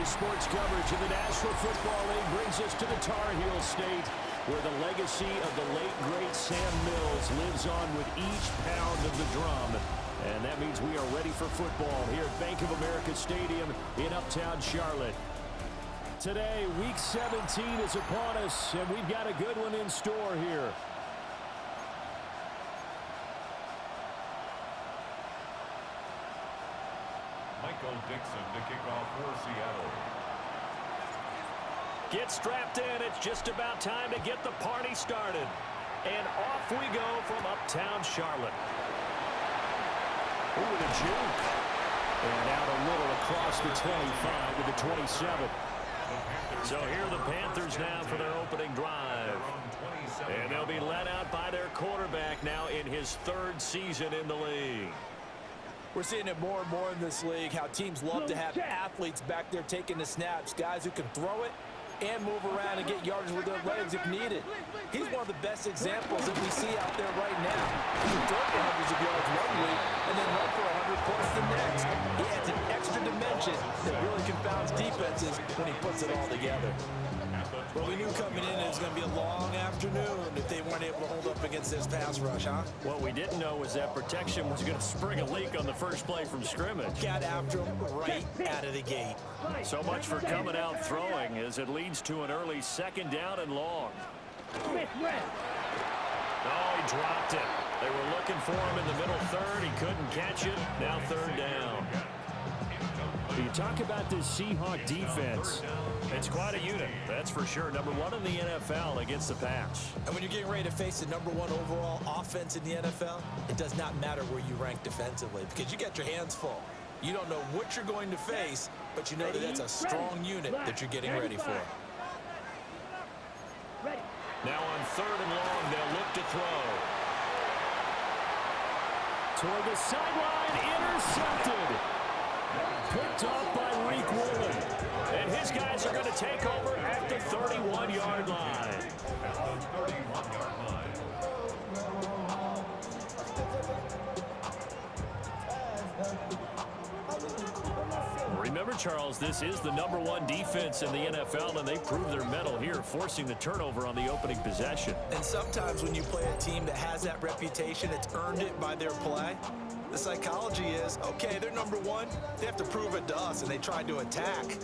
Today's sports coverage of the National Football League brings us to the Tar Heel State, where the legacy of the late, great Sam Mills lives on with each pound of the drum. And that means we are ready for football here at Bank of America Stadium in Uptown Charlotte. Today, Week 17 is upon us, and we've got a good one in store here. Dixon to kick off for Seattle. Get strapped in. It's just about time to get the party started. And off we go from Uptown Charlotte. Ooh, the juke. And out a little across the 25 to the 27. So here are the Panthers now for their opening drive. And they'll be led out by their quarterback now in his third season in the league. We're seeing it more and more in this league, how teams love to have athletes back there taking the snaps, guys who can throw it and move around and get yardage with their legs if needed. He's one of the best examples that we see out there right now. He can throw for hundreds of yards one week and then run for 100 plus the next. He adds an extra dimension that really confounds defenses when he puts it all together. Well, we knew coming in it was going to be a long afternoon if they weren't able to hold up against this pass rush, huh? What we didn't know was that protection was going to spring a leak on the first play from scrimmage. Got after him right out of the gate. So much for coming out throwing as it leads to an early second down and long. Oh, he dropped it. They were looking for him in the middle third. He couldn't catch it. Now third down. You talk about this Seahawk defense. It's quite a unit, that's for sure. Number one in the NFL against the pass. And when you're getting ready to face the number one overall offense in the NFL, it does not matter where you rank defensively because you got your hands full. You don't know what you're going to face, but you know that that's a strong unit that you're getting ready for. Now on third and long, they'll look to throw. Toward the sideline, intercepted. Picked off by Reek Woolen. And his guys are going to take over at the 31-yard line. Remember, Charles, this is the number one defense in the NFL, and they prove their mettle here, forcing the turnover on the opening possession. And sometimes when you play a team that has that reputation, it's earned it by their play. The psychology is, okay, they're number one. They have to prove it to us, and they tried to attack.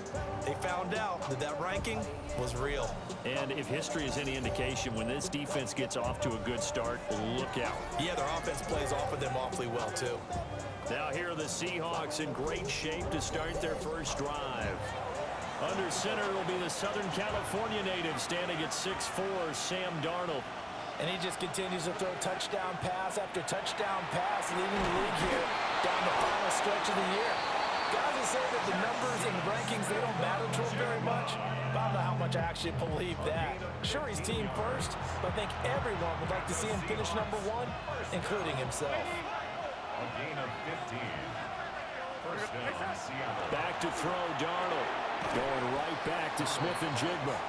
They found out that that ranking was real. And if history is any indication, when this defense gets off to a good start, look out. Yeah, their offense plays off of them awfully well, too. Now here are the Seahawks in great shape to start their first drive. Under center will be the Southern California native standing at 6'4", Sam Darnold. And he just continues to throw touchdown pass after touchdown pass, leading the league here down the final stretch of the year. Guys will say that the numbers and the rankings, they don't matter to him very much. But I don't know how much I actually believe that. Sure, he's team first, but I think everyone would like to see him finish number one, including himself. A gain of 15. First down, Seattle. Back to throw, Darnold. Going right back to Smith-Njigba.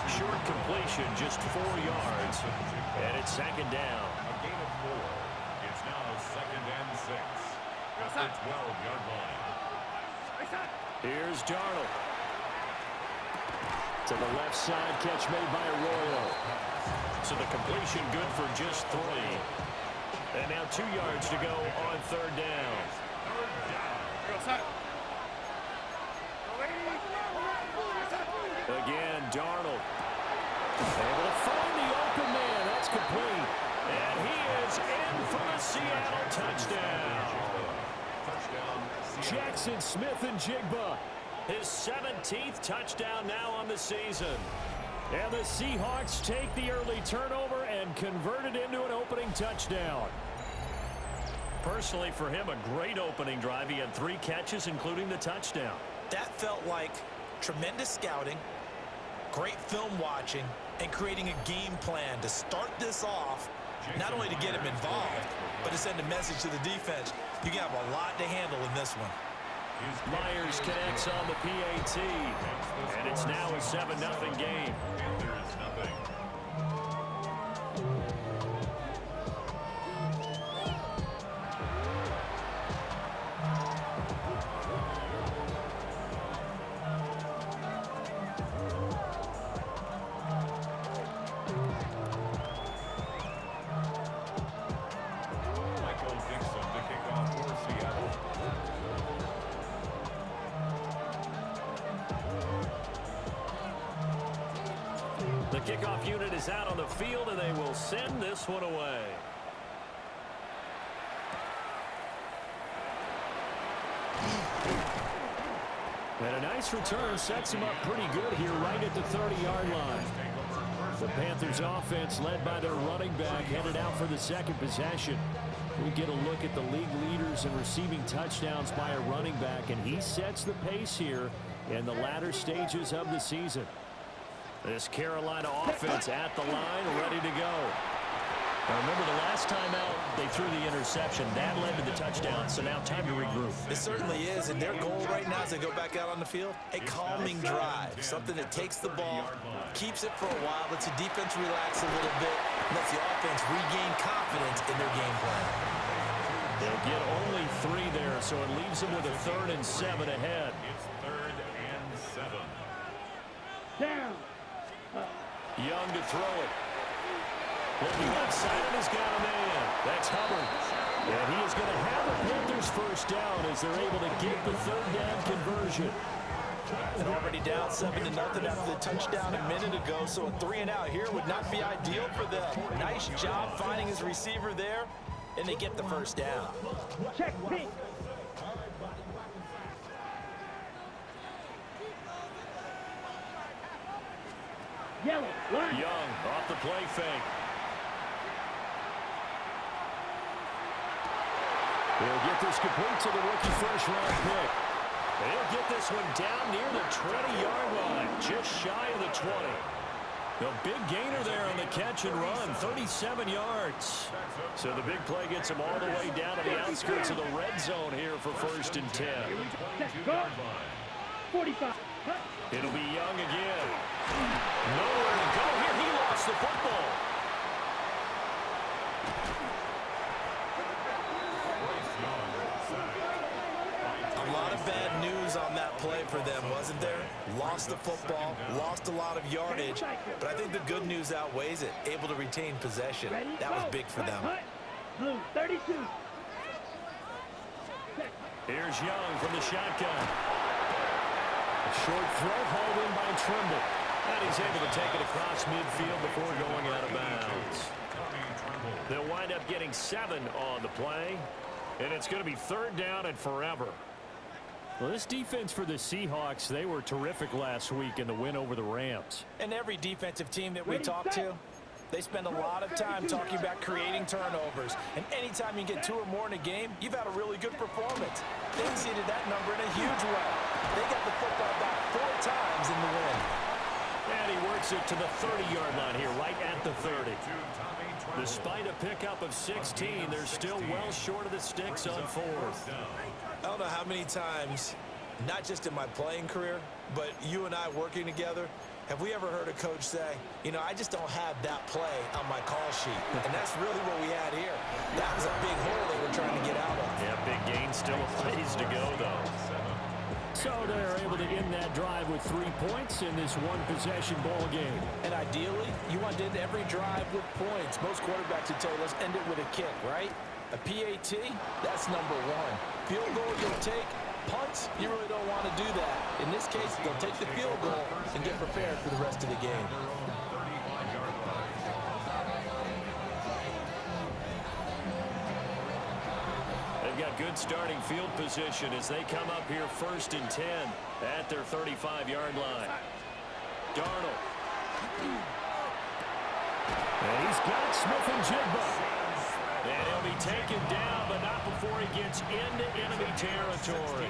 Short completion, just 4 yards. And it's second down. A gain of 4. It's now second and 6. At the 12-yard line. Here's Darnold. To the left side, catch made by Arroyo. So the completion good for just 3. And now 2 yards to go on third down. Again, Darnold. Able to find the open man. That's complete. And he is in for the Seattle touchdown. Jackson Smith-Njigba. His 17th touchdown now on the season. And the Seahawks take the early turnover and convert it into an opening touchdown. Personally, for him, a great opening drive. He had 3 catches, including the touchdown. That felt like tremendous scouting, great film watching, and creating a game plan to start this off, not only to get him involved, but to send a message to the defense. You got a lot to handle in this one. Myers connects on the PAT, and it's now a 7-0 game. The kickoff unit is out on the field, and they will send this one away. And a nice return sets him up pretty good here right at the 30-yard line. The Panthers offense led by their running back headed out for the second possession. We get a look at the league leaders in receiving touchdowns by a running back, and he sets the pace here in the latter stages of the season. This Carolina offense at the line, ready to go. Now remember, the last time out, they threw the interception. That led to the touchdown, so now time to regroup. It certainly is, and their goal right now as they go back out on the field, a calming drive, something that takes the ball, keeps it for a while, lets the defense relax a little bit, lets the offense regain confidence in their game plan. They'll get only 3 there, so it leaves them with a 3rd and 7 ahead. It's 3rd and 7. Down. Young to throw it. Looking outside, and he's got a man. That's Hubbard. And he is going to have the Panthers first down as they're able to get the 3rd down conversion. And already down 7-0 after the touchdown a minute ago, so a 3-and-out here would not be ideal for them. Nice job finding his receiver there, and they get the first down. Check pink. Yellow. Line. Young off the play fake. He'll get this complete to the rookie first-round pick. He'll get this one down near the 20-yard line, just shy of the 20. The big gainer there on the catch and run, 37 yards. So the big play gets him all the way down to the outskirts of the red zone here for 1st and 10. Go. 45. It'll be Young again. Nowhere to go here. He lost the football. A lot of bad news on that play for them, wasn't there? Lost the football, lost a lot of yardage, but I think the good news outweighs it. Able to retain possession. That was big for them. Blue, 32. Here's Young from the shotgun. A short throw hauled in by Trimble. And he's able to take it across midfield before going out of bounds. They'll wind up getting 7 on the play. And it's going to be 3rd down and forever. Well, this defense for the Seahawks, they were terrific last week in the win over the Rams. And every defensive team that we talk to, they spend a lot of time talking about creating turnovers. And anytime you get 2 or more in a game, you've had a really good performance. They exceeded that number in a huge way. They got the football back 4 times in the win. And he works it to the 30-yard line here, right at the 30. Despite a pickup of 16, they're still well short of the sticks on 4th. I don't know how many times, not just in my playing career, but you and I working together, have we ever heard a coach say, you know, I just don't have that play on my call sheet. And that's really what we had here. That was a big hole they were trying to get out of. Yeah, big gain, still a ways to go, though. So they're able to end that drive with 3 points in this one-possession ball game. And ideally, you want to end every drive with points. Most quarterbacks would tell you, let's end it with a kick, right? A PAT, that's number 1. Field goal you'll take. Punts, you really don't want to do that. In this case, they'll take the field goal and get prepared for the rest of the game. They've got good starting field position as they come up here 1st and 10 at their 35-yard line. Darnold. And he's got Smith and Jigba. And he'll be taken down, but not before he gets into enemy territory.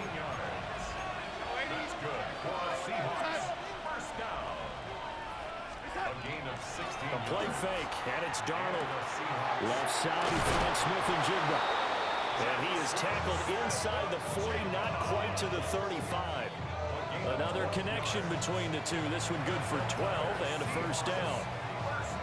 That's good for the Seahawks. First down. A gain of 16. A play fake, and it's Darnold. Left side, he finds Smith and Jigba. And he is tackled inside the 40, not quite to the 35. Another connection between the two. This one good for 12 and a first down.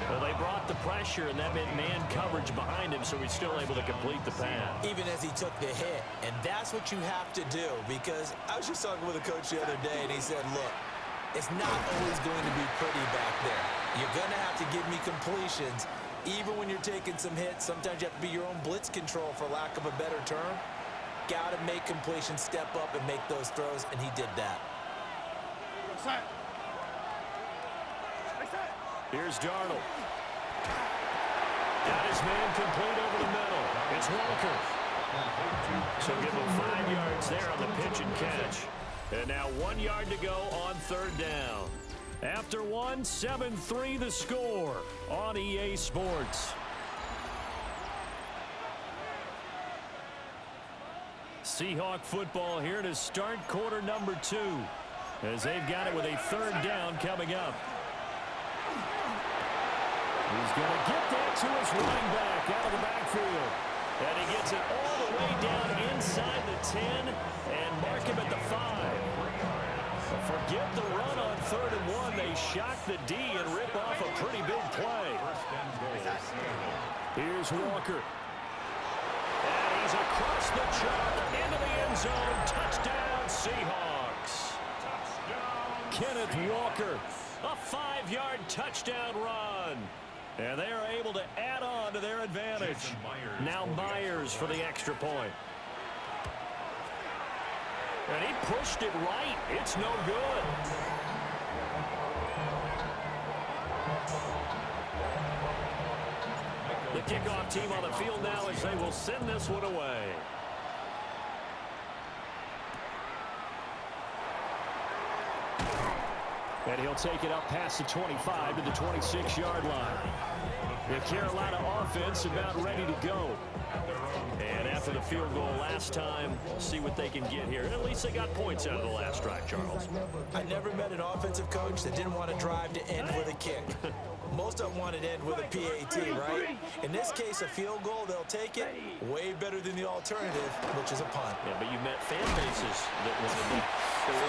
Well, they brought the pressure, and that meant man coverage behind him, so he's still able to complete the pass. Even as he took the hit. And that's what you have to do, because I was just talking with a coach the other day, and he said, look, it's not always going to be pretty back there. You're going to have to give me completions. Even when you're taking some hits, sometimes you have to be your own blitz control, for lack of a better term. Got to make completions, step up, and make those throws, and he did that. Here's Darnold. Got his man complete over the middle. It's Walker. So give him 5 yards there on the pitch and catch. And now 1 yard to go on third down. After one, 7-3 the score on EA Sports. Seahawk football here to start quarter number 2 as they've got it with a third down coming up. He's going to get that to his running back out of the backfield. And he gets it all the way down inside the 10 and mark him at the 5. Forget the run on 3rd and 1. They shock the D and rip off a pretty big play. Here's Walker. And he's across the chalk into the end zone. Touchdown, Seahawks. Kenneth Walker, a 5-yard touchdown run. And they are able to add on to their advantage. Now Myers for the extra point. And he pushed it right. It's no good. The kickoff team on the field now as they will send this one away. And he'll take it up past the 25 to the 26-yard line. The Carolina offense about ready to go. And after the field goal last time, we'll see what they can get here. At least they got points out of the last drive, Charles. I never met an offensive coach that didn't want to drive to end with a kick. Most of them want to end with a PAT, right? In this case, a field goal, they'll take it. Way better than the alternative, which is a punt. Yeah, but you met fan bases that were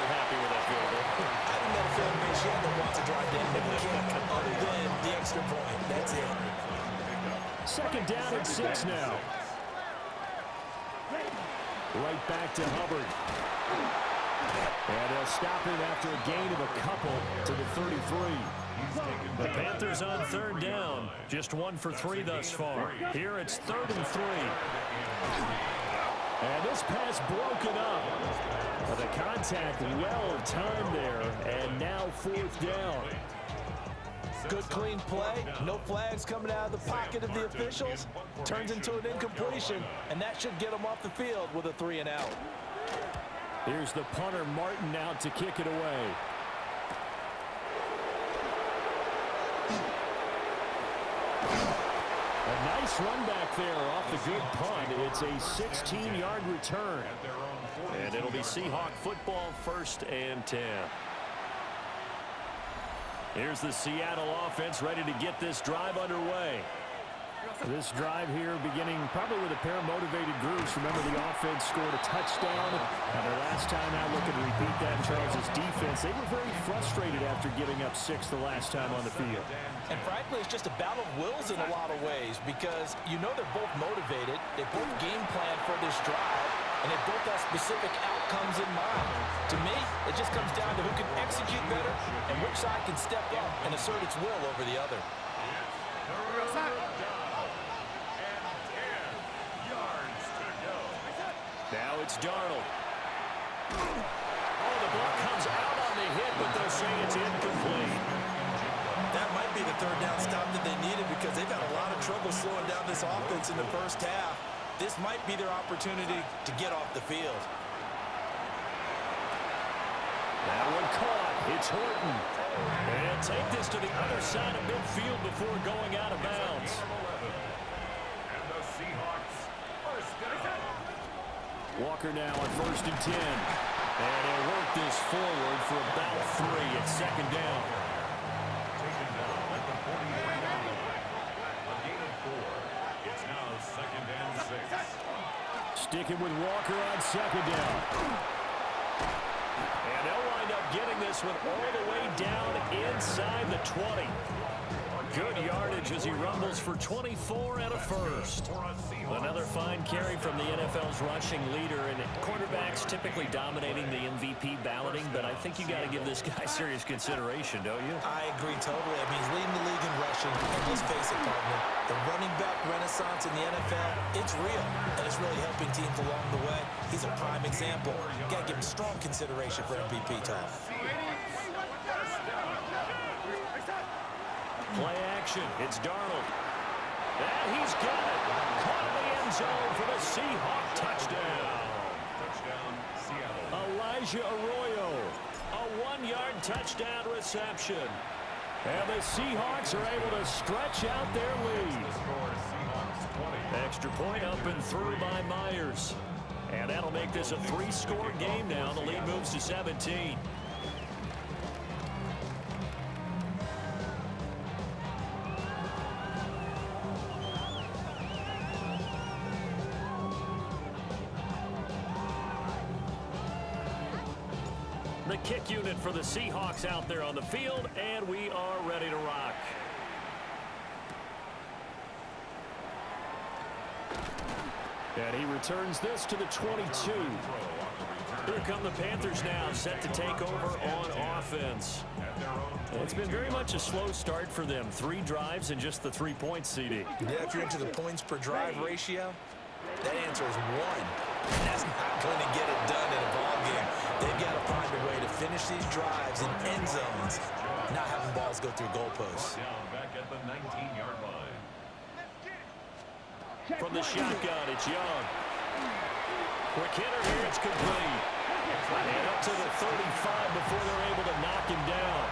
happy with that field goal. I haven't met a fan base yet that wants to drive to end with a kick other than the extra point. That's it. Second down and 6 now. Right back to Hubbard. And they'll stop him after a gain of a couple to the 33. The Panthers on third down. Just 1 for 3 thus far. Here it's 3rd and 3. And this pass broken up. The contact well timed there. And now 4th down. Good clean play. No flags coming out of the pocket of the officials. Turns into an incompletion. And that should get them off the field with a 3 and out. Here's the punter Martin out to kick it away. A nice run back there off the good punt. It's a 16-yard return. And it'll be Seahawk football 1st and 10. Here's the Seattle offense ready to get this drive underway. This drive here beginning probably with a pair of motivated groups. Remember, the offense scored a touchdown. And their last time out looking to repeat that in Charles' defense. They were very frustrated after giving up 6 the last time on the field. And frankly, it's just a battle of wills in a lot of ways because you know they're both motivated. They both game plan for this drive. And they both have specific outcomes in mind. To me, it just comes down to who can execute better and which side can step up and assert its will over the other. Now it's Darnold. Oh, the block comes out on the hit, but they'll say it's incomplete. That might be the 3rd down stop that they needed because they've had a lot of trouble slowing down this offense in the first half. This might be their opportunity to get off the field. That one caught. It's Horton. And take this to the other side of midfield before going out of bounds. And the Seahawks first down. Walker now on 1st and 10. And he'll work this forward for about 3 at 2nd down. Taken down at the 41-yard line. A gain of 4. It's now 2nd and 6. Sticking with Walker on 2nd down. And they'll wind up getting this one all the way down inside the 20. Good yardage as he rumbles for 24 and a first. Another fine carry from the NFL's rushing leader, and quarterbacks typically dominating the MVP balloting, but I think you got to give this guy serious consideration, don't you? I agree totally. I mean, he's leading the league in rushing, and let's face it, partner, the running back renaissance in the NFL, it's real, and it's really helping teams along the way. He's a prime example. Got to give him strong consideration for MVP talk. possession. It's Darnold. And he's got it. Caught in the end zone for the Seahawk touchdown. Touchdown, Seattle. Elijah Arroyo, a 1-yard touchdown reception. And the Seahawks are able to stretch out their lead. The score is Seahawks 20. Extra point up and through by Myers. And that'll make this a 3-score game now. The lead moves to 17. The kick unit for the Seahawks out there on the field, and we are ready to rock. And he returns this to the 22. Here come the Panthers now, set to take over on offense. It's been very much a slow start for them. 3 drives and just the 3 points, CD. Yeah, if you're into the points per drive ratio, that answer is 1. And that's not going to get it done in a ball game. They've got to find a way to finish these drives in end zones, not having balls go through goalposts. Down back at the 19-yard line. From the shotgun, it's Young. Quick hitter here, it's complete. And up to the 35 before they're able to knock him down.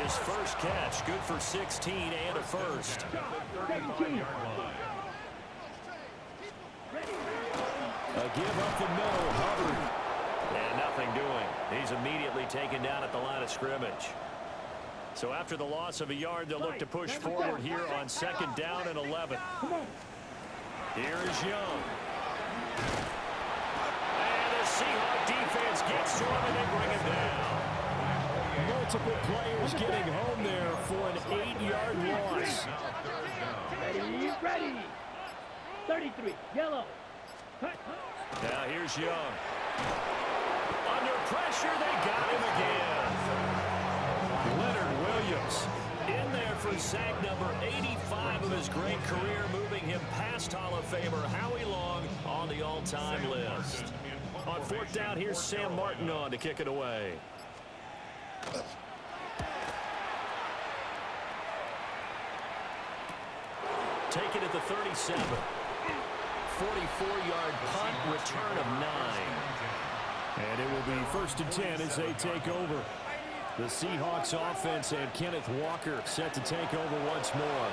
His first catch, good for 16 and a first. A give up the middle, Hubbard. And nothing doing. He's immediately taken down at the line of scrimmage. So after the loss of a yard, they'll look to push forward here on 2nd down and 11. Here is Young. And the Seahawk defense gets to him and they bring him down. Multiple players getting home there for an 8-yard loss. Ready. 33, yellow. Now here's Young. Under pressure, they got him again. Leonard Williams in there for sack number 85 of his great career, moving him past Hall of Famer Howie Long on the all-time list. On 4th down, here's Sam Martin on to kick it away. Take it at the 37. 44-yard punt, return of 9. And it will be 1st and 10 as they take over. The Seahawks offense and Kenneth Walker set to take over once more.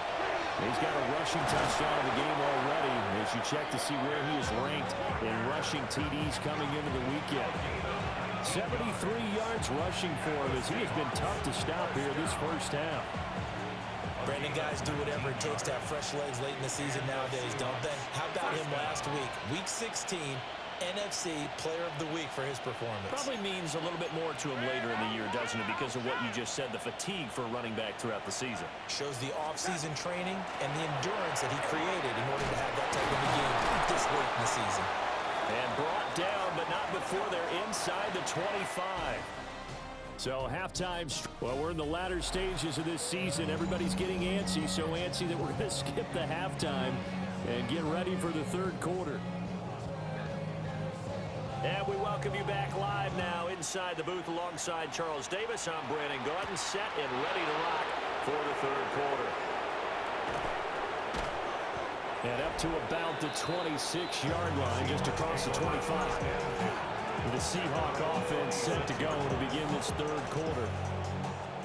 He's got a rushing touchdown in the game already as you check to see where he is ranked in rushing TDs coming into the weekend. 73 yards rushing for him as he has been tough to stop here this first half. Brandon, guys do whatever it takes to have fresh legs late in the season nowadays, don't they? How about him last week? Week 16, NFC Player of the Week for his performance. Probably means a little bit more to him later in the year, doesn't it? Because of what you just said, the fatigue for a running back throughout the season. Shows the off-season training and the endurance that he created in order to have that type of a game this late in the season. And brought down, but not before they're inside the 25. So halftime, well, we're in the latter stages of this season. Everybody's getting antsy, so antsy that we're going to skip the halftime and get ready for the 3rd quarter. And we welcome you back live now inside the booth alongside Charles Davis. I'm Brandon Gaudin, set and ready to rock for the 3rd quarter. And up to about the 26-yard line, just across the 25. The Seahawk offense set to go to begin this 3rd quarter.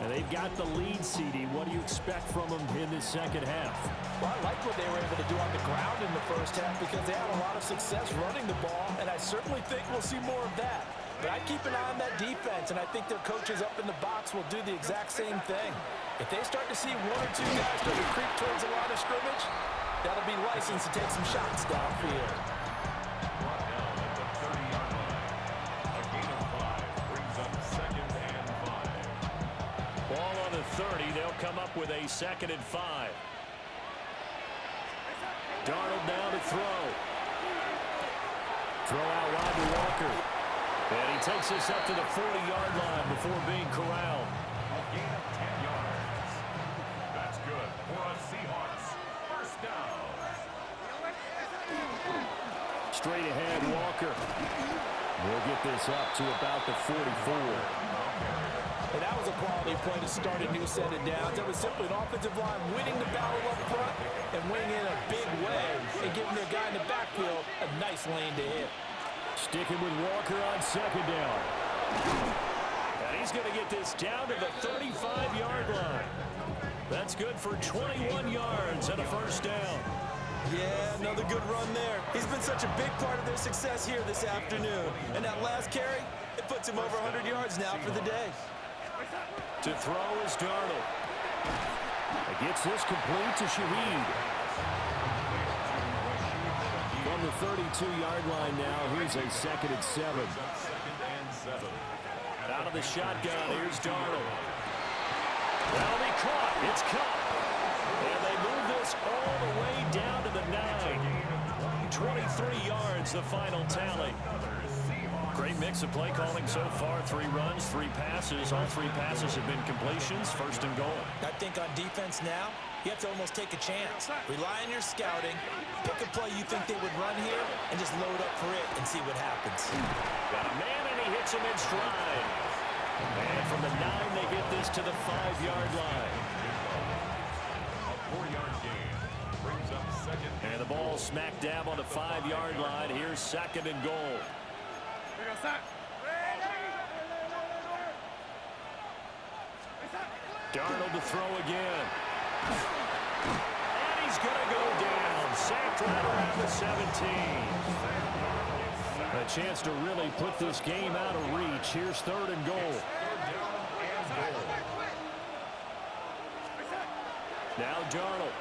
And they've got the lead, CD. What do you expect from them in this 2nd half? Well, I like what they were able to do on the ground in the first half because they had a lot of success running the ball, and I certainly think we'll see more of that. But I keep an eye on that defense, and I think their coaches up in the box will do the exact same thing. If they start to see 1 or 2 guys start to creep towards the line of scrimmage, that'll be licensed to take some shots downfield. Ball on the 30. They'll come up with a 2nd and 5. Darnold down to throw. Throw out wide to Walker. And he takes this up to the 40-yard line before being corralled. A gain of 10 yards. That's good for a Seahawks. 1st down. Straight ahead, Walker. We'll get this up to about the 44. And that was a quality quality play to start a new set of downs. That was simply an offensive line winning the battle up front and winning in a big way and giving their guy in the backfield a nice lane to hit. Sticking with Walker on second down. And he's going to get this down to the 35-yard line. That's good for 21 yards and a first down. Yeah, another good run there. He's been such a big part of their success here this afternoon. And that last carry, it puts him over 100 yards now for the day. To throw is Darnold. It gets this complete to Shaheed. From the 32-yard line now, here's a 2nd and 7. Out of the shotgun, here's Darnold. That'll be caught. It's caught. And they move this all the way down to the 9. 23 yards, the final tally. Great mix of play calling so far. 3 runs, 3 passes. All 3 passes have been completions. 1st and goal. I think on defense now, you have to almost take a chance. Rely on your scouting. Pick a play you think they would run here and just load up for it and see what happens. Got a man and he hits him in stride. And from the 9, they get this to the 5-yard line. A 4-yard gain brings up 2nd. And the ball smack dab on the 5-yard line. Here's 2nd and goal. Darnold to throw again. And he's going to go down. Sacked right around the 17. A chance to really put this game out of reach. Here's 3rd and goal. Now Darnold.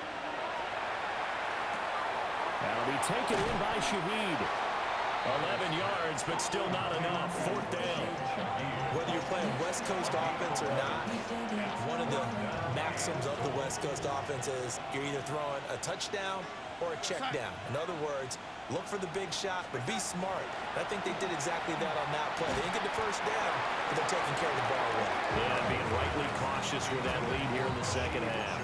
That'll be taken in by Shaheed. 11 yards, but still not enough. 4th down. Whether you're playing West Coast offense or not, one of the maxims of the West Coast offense is you're either throwing a touchdown or a check down. In other words, look for the big shot, but be smart. I think they did exactly that on that play. They didn't get the first down, but they're taking care of the ball well. And being rightly cautious with that lead here in the 2nd half.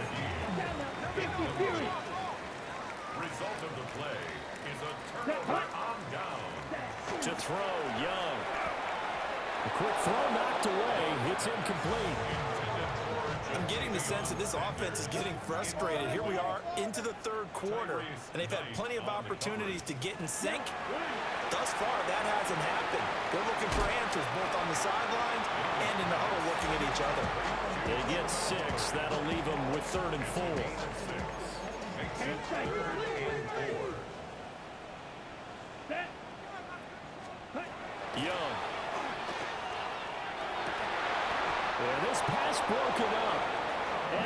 Result of the play is a turnover on down. To throw, Young. A quick throw knocked away. It's incomplete. I'm getting the sense that this offense is getting frustrated. Here we are into the 3rd quarter, and they've had plenty of opportunities to get in sync. Thus far, that hasn't happened. They're looking for answers both on the sidelines and in the huddle looking at each other. They get 6. That'll leave them with 3rd and 4. Young. And this pass broken up.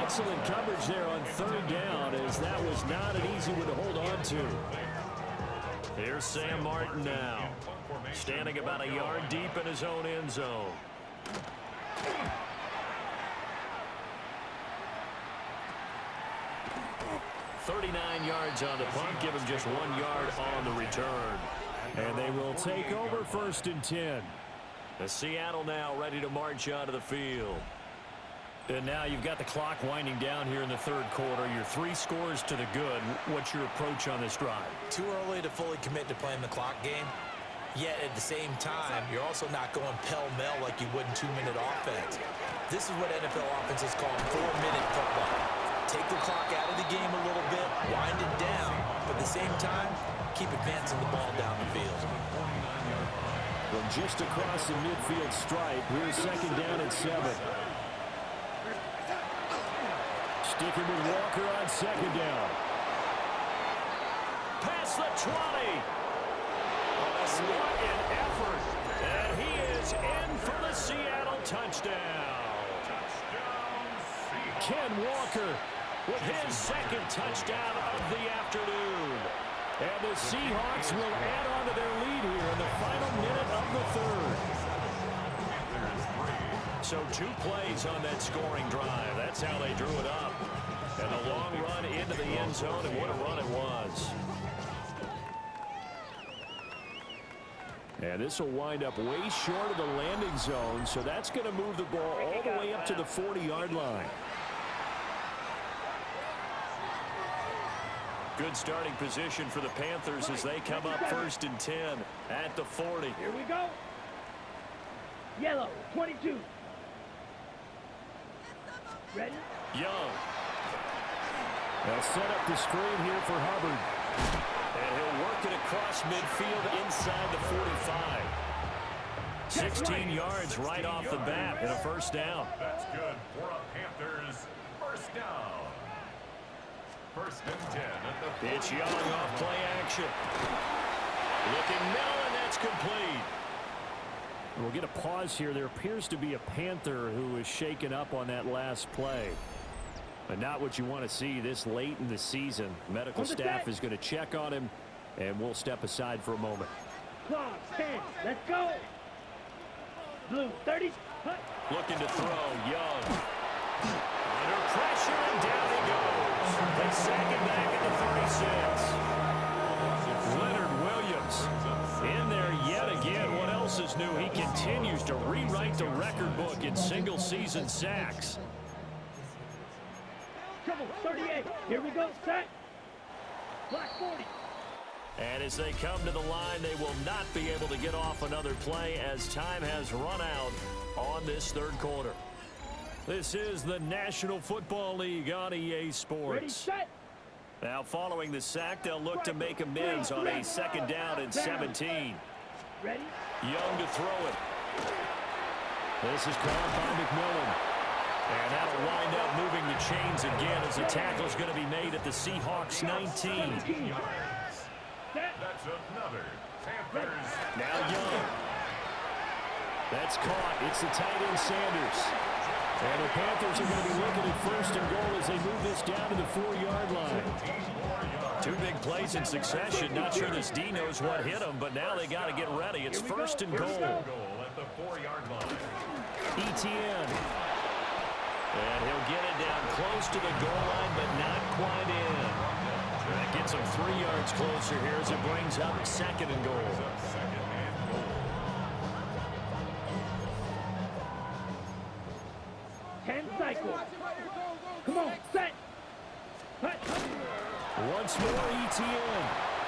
Excellent coverage there on 3rd down, as that was not an easy one to hold on to. Here's Sam Martin now, standing about a yard deep in his own end zone. .39 yards on the punt, give him just 1 yard on the return. And they will take over 1st and 10. The Seattle now ready to march onto the field. And now you've got the clock winding down here in the 3rd quarter. Your 3 scores to the good. What's your approach on this drive? Too early to fully commit to playing the clock game. Yet at the same time, you're also not going pell-mell like you would in 2-minute offense. This is what NFL offenses call 4-minute football. Take the clock out of the game a little bit, wind it down, but at the same time, keep advancing the ball down the field. From just across the midfield stripe, here's 2nd down and 7. Sticking with Walker on 2nd down. Past the 20. What an effort. And he is in for the Seattle touchdown. Ken Walker with his 2nd touchdown of the afternoon. And the Seahawks will add on to their lead here in the final minute of the 3rd. So 2 plays on that scoring drive. That's how they drew it up. And a long run into the end zone, and what a run it was. And this will wind up way short of the landing zone, so that's going to move the ball all the way up to the 40-yard line. Good starting position for the Panthers as they come up 1st and 10 at the 40. Here we go. Yellow, 22. Ready? Young. They'll set up the screen here for Hubbard. And he'll work it across midfield inside the 45. 16 yards right off the bat and a first down. That's good for a Panthers first down. First and 10 at the It's Young off play action. Looking middle, and that's complete. We'll get a pause here. There appears to be a Panther who is shaken up on that last play. But not what you want to see this late in the season. Medical staff is going to check on him, and we'll step aside for a moment. Clock, 10, let's go. Blue, 30, cut. Looking to throw, Young. Under pressure, and down he goes. They sack him back at the 36. Leonard Williams in there yet again. What else is new? He continues to rewrite the record book in single-season sacks. Trouble, 38. Here we go, set. Black 40. And as they come to the line, they will not be able to get off another play as time has run out on this third quarter. This is the National Football League on EA Sports. Ready, set. Now following the sack, they'll look to make amends on a second down and 17. Ready? Young to throw it. This is caught by McMillan. And that'll wind up moving the chains again as the tackle's going to be made at the Seahawks 19. That's another Panthers. Now Young. That's caught. It's the tight end Sanders. And the Panthers are going to be looking at first and goal as they move this down to the 4-yard line. Two big plays in succession. Not sure this D knows what hit him, but now they got to get ready. It's first and goal. Goal at the 4-yard line. ETN. And he'll get it down close to the goal line, but not quite in. That gets him 3 yards closer here as it brings up second and goal. Second and goal. 10 cycles. Come on, set. Cut. Once more ETN.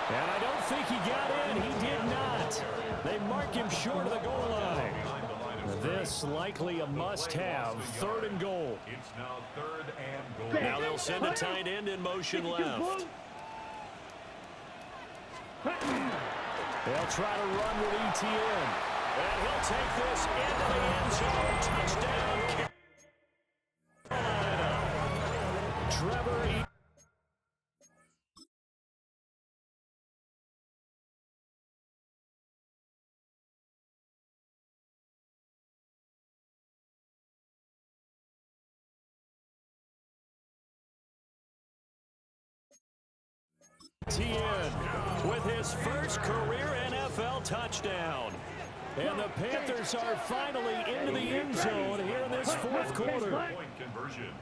And I don't think he got in. He did not. They mark him short of the goal line. This likely a must-have. Third and goal. It's now third and goal. Now they'll send a tight end in motion left. They'll try to run with ETN. And he'll take this into the end zone. Touchdown, Carolina. Trevor ETN. With his first career NFL touchdown. And the Panthers are finally into the end zone here in this fourth quarter. Point conversion.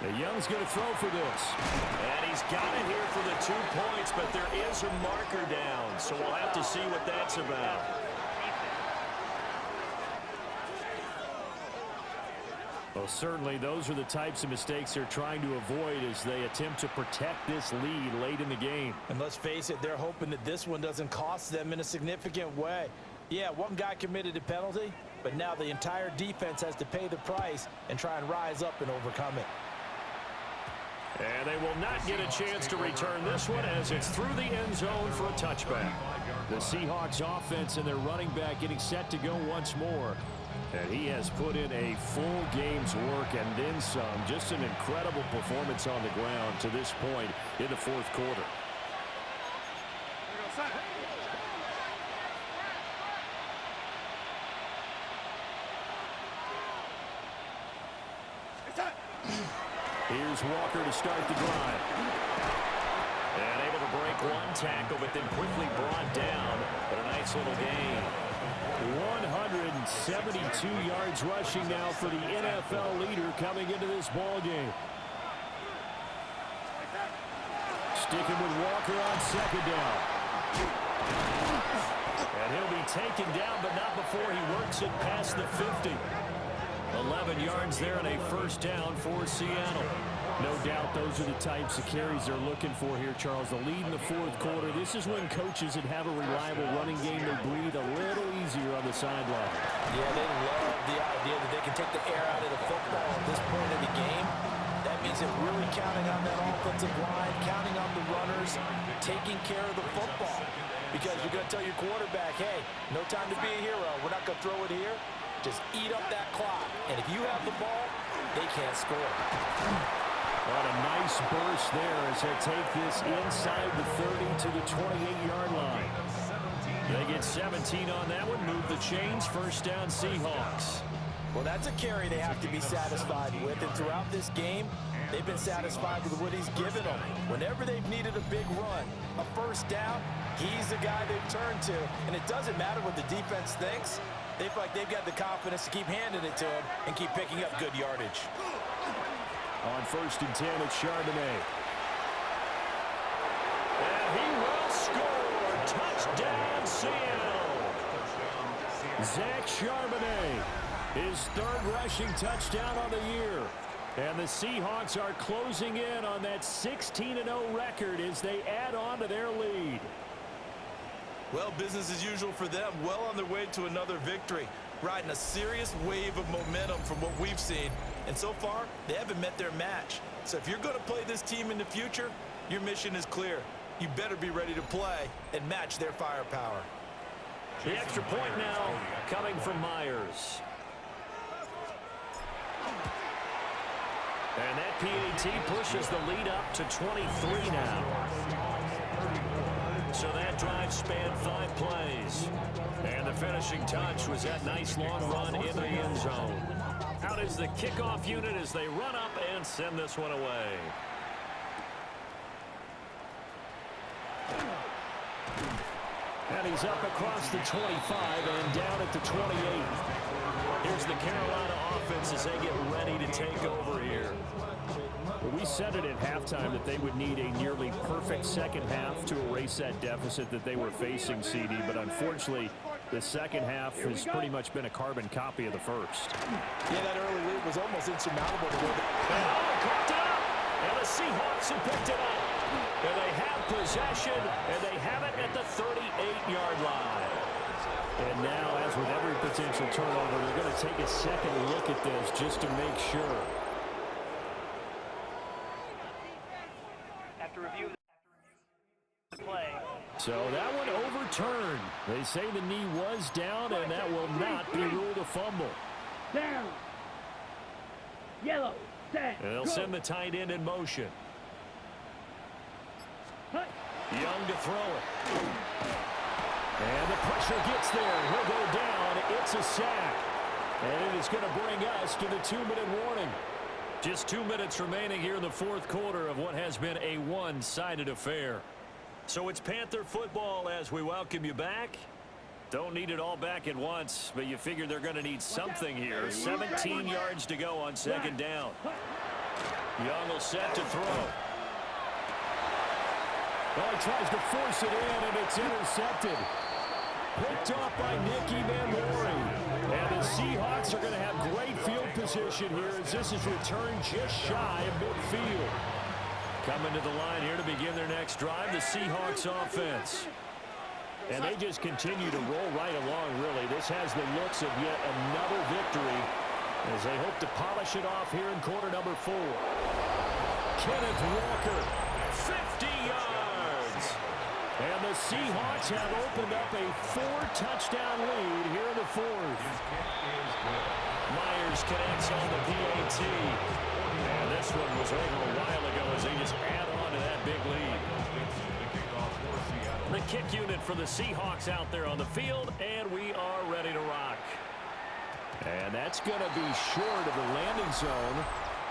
The Young's going to throw for this. And he's got it here for the 2 points, but there is a marker down. So we'll have to see what that's about. Well, certainly those are the types of mistakes they're trying to avoid as they attempt to protect this lead late in the game. And let's face it, they're hoping that this one doesn't cost them in a significant way. Yeah, one guy committed a penalty, but now the entire defense has to pay the price and try and rise up and overcome it. And they will not get a chance to return this one as it's through the end zone for a touchback. The Seahawks offense and their running back getting set to go once more. And he has put in a full game's work and then some. Just an incredible performance on the ground to this point in the fourth quarter. Here's Walker to start the drive. And able to break one tackle, but then quickly brought down. But a nice little gain. 172 yards rushing now for the NFL leader coming into this ball game. Sticking with Walker on second down. And he'll be taken down, but not before he works it past the 50. 11 yards there and a first down for Seattle. No doubt those are the types of carries they're looking for here, Charles. The lead in the fourth quarter. This is when coaches that have a reliable running game, they breathe a little easier on the sideline. Yeah, they love the idea that they can take the air out of the football at this point of the game. That means they're really counting on that offensive line, counting on the runners, taking care of the football. Because you're going to tell your quarterback, hey, no time to be a hero. We're not going to throw it here. Just eat up that clock. And if you have the ball, they can't score. What a nice burst there as they take this inside the 30 to the 28-yard line. They get 17 on that one, move the chains, first down Seahawks. Well, that's a carry they have to be satisfied with. And throughout this game, they've been satisfied with what he's given them. Whenever they've needed a big run, a first down, he's the guy they've turned to. And it doesn't matter what the defense thinks. They feel like they've got the confidence to keep handing it to him and keep picking up good yardage. On first and 10, it's Charbonnet. And he will score. Touchdown, Seattle. Zach Charbonnet, his third rushing touchdown on the year. And the Seahawks are closing in on that 16-0 record as they add on to their lead. Well, business as usual for them. Well on their way to another victory. Riding a serious wave of momentum from what we've seen. And so far, they haven't met their match. So if you're going to play this team in the future, your mission is clear. You better be ready to play and match their firepower. The extra point now coming from Myers. And that PAT pushes the lead up to 23 now. So that drive spanned 5 plays. And the finishing touch was that nice long run into the end zone. Out is the kickoff unit as they run up and send this one away. And he's up across the 25 and down at the 28. Here's the Carolina offense as they get ready to take over here. Well, we said it at halftime that they would need a nearly perfect second half to erase that deficit that they were facing, CD. But unfortunately, the second half has pretty much been a carbon copy of the first. Yeah, that early lead was almost insurmountable. Caught it up, and the Seahawks have picked it up. And they have possession, and they have it at the 38-yard line. And now, as with every potential turnover, they're going to take a second look at this just to make sure. So that one overturned. They say the knee was down, and that will not be ruled a fumble. Down. Yellow. Set. And they'll send the tight end in motion. Young to throw it. And the pressure gets there. He'll go down. It's a sack. And it is going to bring us to the 2-minute warning. Just 2 minutes remaining here in the fourth quarter of what has been a one-sided affair. So it's Panther football as we welcome you back. Don't need it all back at once, but you figure they're going to need something here. 17 yards to go on second down. Young will set to throw. Well, he tries to force it in, and it's intercepted. Picked off by Nicky Manlori. And the Seahawks are going to have great field position here as this is returned just shy of midfield. Coming to the line here to begin their next drive, the Seahawks offense. And they just continue to roll right along, really. This has the looks of yet another victory as they hope to polish it off here in quarter number 4. Kenneth Walker, 50 yards. And the Seahawks have opened up a 4-touchdown lead here in the fourth. Myers connects on the PAT. And this one was over a while ago as they just add on to that big lead. The kick unit for the Seahawks out there on the field, and we are ready to rock. And that's going to be short of the landing zone.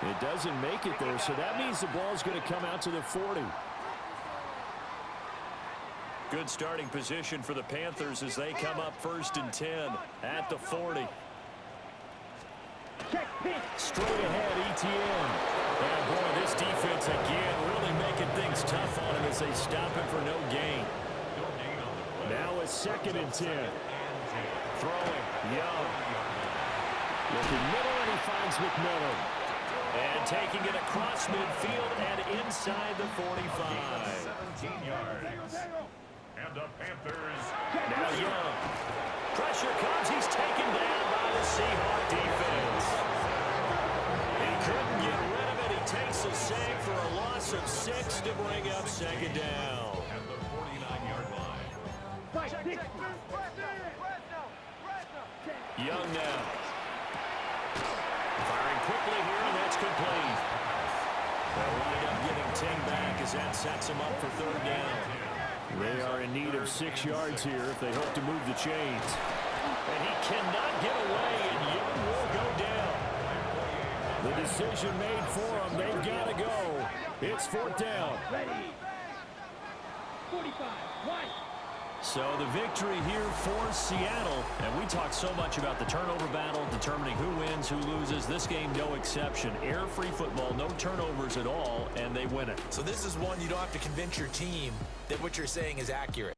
It doesn't make it there, so that means the ball is going to come out to the 40. Good starting position for the Panthers as they come up first and 10 at the 40. Straight ahead, Etienne. And boy, this defense again really making things tough on him as they stop him for no gain. Now a second and 10. Throwing, Young. Looking middle, and he finds McMillan. And taking it across midfield and inside the 45. 17 yards. And the Panthers. Now Young. Pressure comes. He's taken down by the Seahawk defense. He couldn't get rid of it. He takes a sack for a loss of 6 to bring up second down. At the 49-yard line. Young now. Firing quickly here, and that's complete. They'll wind up getting Ting back as that sets him up for third down. They are in need of 6 yards here if they hope to move the chains. And he cannot get away, and Young will go down. The decision made for them. They've got to go. It's fourth down. Ready. 45. Right. So the victory here for Seattle. And we talked so much about the turnover battle, determining who wins, who loses. This game, no exception. Air-free football, no turnovers at all, and they win it. So this is one you don't have to convince your team that what you're saying is accurate.